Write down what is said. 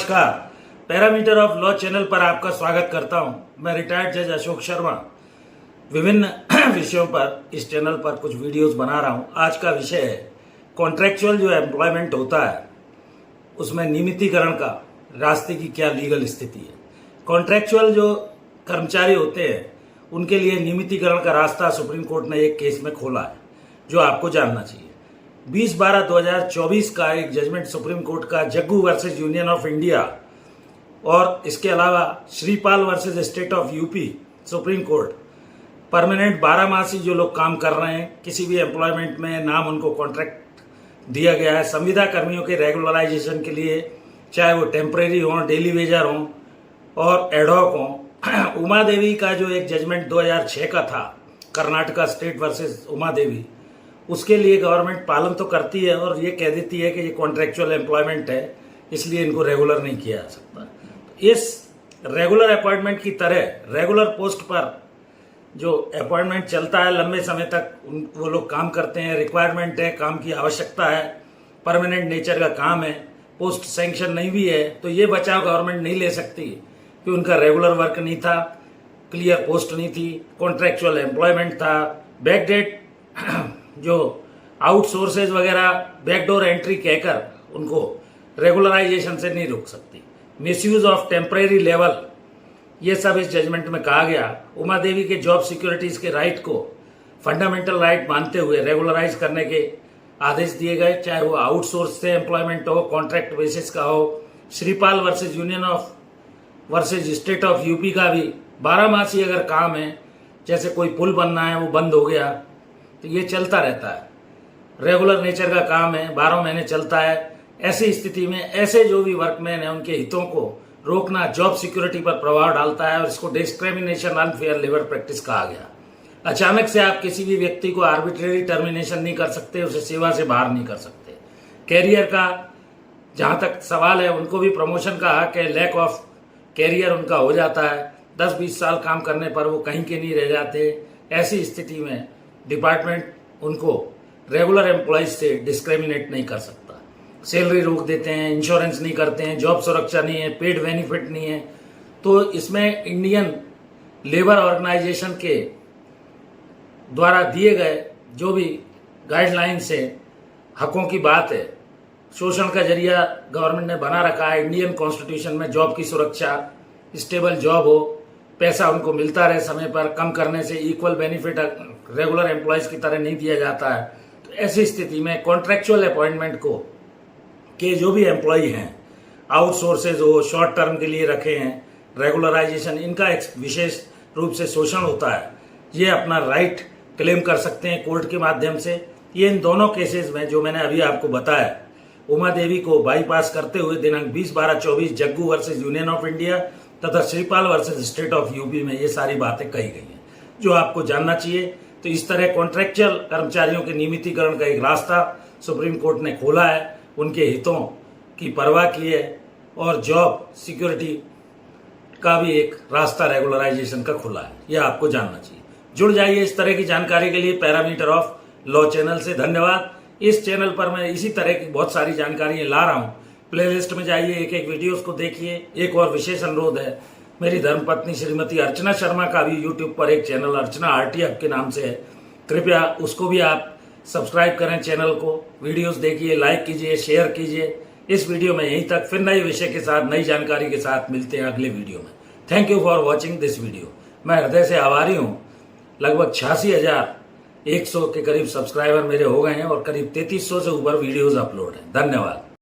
नमस्कार। Parameter of law channel पर आपका स्वागत करता हूं। मैं रिटायर्ड जज अशोक शर्मा विभिन्न विषयों पर इस चैनल पर कुछ वीडियोस बना रहा हूं। आज का विषय है कॉन्ट्रैक्चुअल जो एम्प्लॉयमेंट होता है उसमें नियमितीकरण का रास्ते की क्या लीगल स्थिति है। कॉन्ट्रैक्चुअल जो कर्मचारी होते हैं उनके लिए नियमितीकरण का रास्ता सुप्रीम कोर्ट ने एक केस में खोला है जो आपको जानना चाहिए। 20/12/2024 का एक जजमेंट सुप्रीम कोर्ट का Jaggu versus union of India और इसके अलावा Shripal versus state of UP supreme court permanent 12 मासी जो लोग काम कर रहे हैं किसी भी एम्प्लॉयमेंट में नाम उनको कॉन्ट्रैक्ट दिया गया है संविदा कर्मियों के रेगुलराइजेशन के लिए, चाहे वो टेम्परेरी हों, डेली वेजर हों और एडहॉक हों। उमा देवी का जो एक जजमेंट 2006 का था कर्नाटका स्टेट वर्सेस उमा देवी, उसके लिए गवर्नमेंट पालन तो करती है और ये कह देती है कि ये कॉन्ट्रैक्चुअल एम्प्लॉयमेंट है इसलिए इनको रेगुलर नहीं किया जा सकता। इस रेगुलर अपॉइंटमेंट की तरह रेगुलर पोस्ट पर जो अपॉइंटमेंट चलता है लंबे समय तक वो लोग काम करते हैं, रिक्वायरमेंट है, काम की आवश्यकता है, परमानेंट नेचर का काम है, पोस्ट सैंक्शन नहीं भी है तो ये बचाव गवर्नमेंट नहीं ले सकती कि उनका रेगुलर वर्क नहीं था, क्लियर पोस्ट नहीं थी, कॉन्ट्रैक्चुअल एम्प्लॉयमेंट था, बैकडेट जो आउटसोर्सेज वगैरह बैकडोर एंट्री कहकर उनको रेगुलराइजेशन से नहीं रोक सकती। मिसयूज ऑफ टेम्परेरी लेवल, ये सब इस जजमेंट में कहा गया। उमा देवी के जॉब सिक्योरिटीज के राइट को फंडामेंटल राइट मानते हुए रेगुलराइज करने के आदेश दिए गए, चाहे वो आउटसोर्स से एम्प्लॉयमेंट हो, कॉन्ट्रैक्ट बेसिस का हो। Shripal versus union of versus state of UP का भी 12 मासी अगर काम है, जैसे कोई पुल बनना है वो बंद हो गया तो ये चलता रहता है, रेगुलर नेचर का काम है, 12 महीने चलता है। ऐसी स्थिति में ऐसे जो भी वर्कमैन है उनके हितों को रोकना जॉब सिक्योरिटी पर प्रभाव डालता है और इसको डिस्क्रिमिनेशन अनफेयर लेबर प्रैक्टिस कहा गया। अचानक से आप किसी भी व्यक्ति को आर्बिट्रेरी टर्मिनेशन नहीं कर सकते, उसे सेवा से बाहर नहीं कर सकते। कैरियर का जहां तक सवाल है, उनको भी प्रमोशन का हक है, लैक ऑफ कैरियर उनका हो जाता है, 10-20 साल काम करने पर वो कहीं के नहीं रह जाते। ऐसी स्थिति में डिपार्टमेंट उनको रेगुलर एम्प्लॉयज से डिस्क्रिमिनेट नहीं कर सकता, सैलरी रोक देते हैं, इंश्योरेंस नहीं करते हैं, जॉब सुरक्षा नहीं है, पेड बेनिफिट नहीं है। तो इसमें इंडियन लेबर ऑर्गेनाइजेशन के द्वारा दिए गए जो भी गाइडलाइंस है, हकों की बात है, शोषण का जरिया गवर्नमेंट ने बना रखा है। इंडियन कॉन्स्टिट्यूशन में जॉब की सुरक्षा, स्टेबल जॉब हो, पैसा उनको मिलता रहे समय पर, कम करने से इक्वल बेनिफिट रेगुलर एम्प्लॉयज की तरह नहीं दिया जाता है। तो ऐसी स्थिति में कॉन्ट्रैक्चुअल अपॉइंटमेंट को के जो भी एम्प्लॉय हैं, आउटसोर्सेज हो, शॉर्ट टर्म के लिए रखे हैं, रेगुलराइजेशन, इनका एक विशेष रूप से शोषण होता है। ये अपना राइट क्लेम कर सकते हैं कोर्ट के माध्यम से। ये इन दोनों केसेस में जो मैंने अभी आपको बताया, उमा देवी को बाईपास करते हुए दिनांक 20/12/24 Jaggu versus union of India तथा Shripal versus state of UP में ये सारी बातें कही गई हैं जो आपको जानना चाहिए। तो इस तरह कॉन्ट्रैक्चुअल कर्मचारियों के नियमितीकरण का एक रास्ता सुप्रीम कोर्ट ने खोला है, उनके हितों की परवाह की है और जॉब सिक्योरिटी का भी एक रास्ता रेगुलराइजेशन का खुला है, यह आपको जानना चाहिए। जुड़ जाइए इस तरह की जानकारी के लिए पैरामीटर ऑफ लॉ चैनल से। धन्यवाद। इस चैनल पर मैं इसी तरह की बहुत सारी जानकारियां ला रहा हूं। प्लेलिस्ट में जाइए, एक एक वीडियोस को देखिए। एक और विशेष अनुरोध है, मेरी धर्मपत्नी श्रीमती अर्चना शर्मा का भी यूट्यूब पर एक चैनल अर्चना आरटी हब के नाम से है, कृपया उसको भी आप सब्सक्राइब करें चैनल को, वीडियोस देखिए, लाइक कीजिए, शेयर कीजिए। इस वीडियो में यहीं तक, फिर नए विषय के साथ, नई जानकारी के साथ मिलते हैं अगले वीडियो में। Thank you for watching this video. मैं हृदय से आभारी हूँ। लगभग 86,100 के करीब सब्सक्राइबर मेरे हो गए हैं और करीब 3300 से ऊपर वीडियोज अपलोड हैं। धन्यवाद।